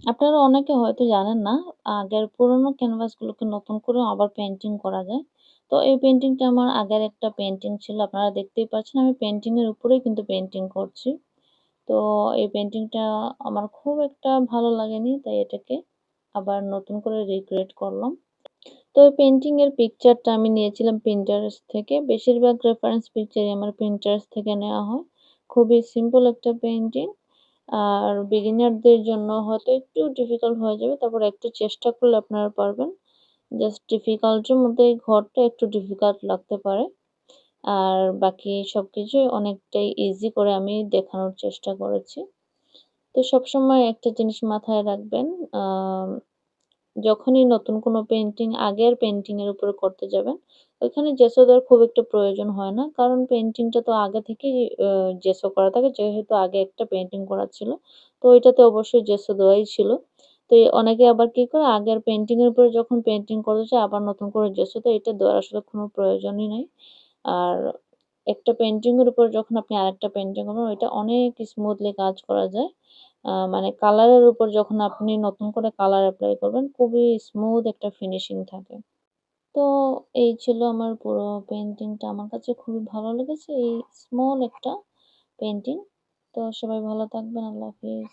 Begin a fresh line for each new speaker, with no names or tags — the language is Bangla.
আপনারা অনেকে হয়তো জানেন না, আগের পুরোনো ক্যানভাসগুলোকে নতুন করে আবার পেইন্টিং করা যায়। তো এই পেইন্টিংটা আমার আগের একটা পেইন্টিং ছিল। আপনারা দেখতেই পাচ্ছেন আমি পেইন্টিং এর উপরেই কিন্তু পেইন্টিং করছি। তো এই পেইন্টিংটা আমার খুব একটা ভালো লাগেনি। তাই এটাকে আবার নতুন করে রিক্রিয়েট করলাম। তো এই পেইন্টিং এর পিকচারটা আমি নিয়েছিলাম Pinterest থেকে। বেশিরভাগ রেফারেন্স পিকচারই আমার Pinterest থেকে নেওয়া হয়। খুবই সিম্পল একটা পেইন্টিং। আর বিগিনারদের জন্য হয়তো একটু ডিফিকাল্ট হয়ে যাবে। তারপরে একটু চেষ্টা করলে আপনারা পারবেন। জাস্ট ডিফিকাল্ট এর মধ্যে এই ঘরটা একটু ডিফিকাল্ট লাগতে পারে। আর বাকি সবকিছুই অনেকটাই ইজি করে আমি দেখানোর চেষ্টা করেছি। তো সবসময় একটা জিনিস মাথায় রাখবেন, আম যখনই নতুন কোনো পেইন্টিং আগের পেইন্টিং এর উপরে করতে যাবেন, ওইখানে জেসো দেওয়ার খুব একটা প্রয়োজন হয় না। কারণ পেইন্টিংটা তো আগে থেকেই জেসো করা থাকে। যেহেতু আগে একটা পেইন্টিং করা ছিল। তো ওইটাতে অবশ্যই জেসো দেওয়াই ছিল। তো অনেকে আবার কি করে আগের পেইন্টিং এর উপরে যখন পেইন্টিং করতে চায় আবার নতুন করে জেসো দেয়। এটা দেওয়ার আসলে কোনো প্রয়োজনই নাই। আর একটা পেইন্টিং এর উপর যখন আপনি আরেকটা পেইন্টিং করবেন ওইটা অনেক স্মুথলি কাজ করা যায়। মানে কালারের উপর যখন আপনি নতুন করে কালার এপ্লাই করবেন খুবই স্মুথ একটা ফিনিশিং থাকে। তো এই ছিল আমার পুরো পেইন্টিংটা। আমার কাছে খুবই ভালো লেগেছে এই স্মল একটা পেইন্টিং। তো সবাই ভালো থাকবেন। আল্লাহ হাফিজ।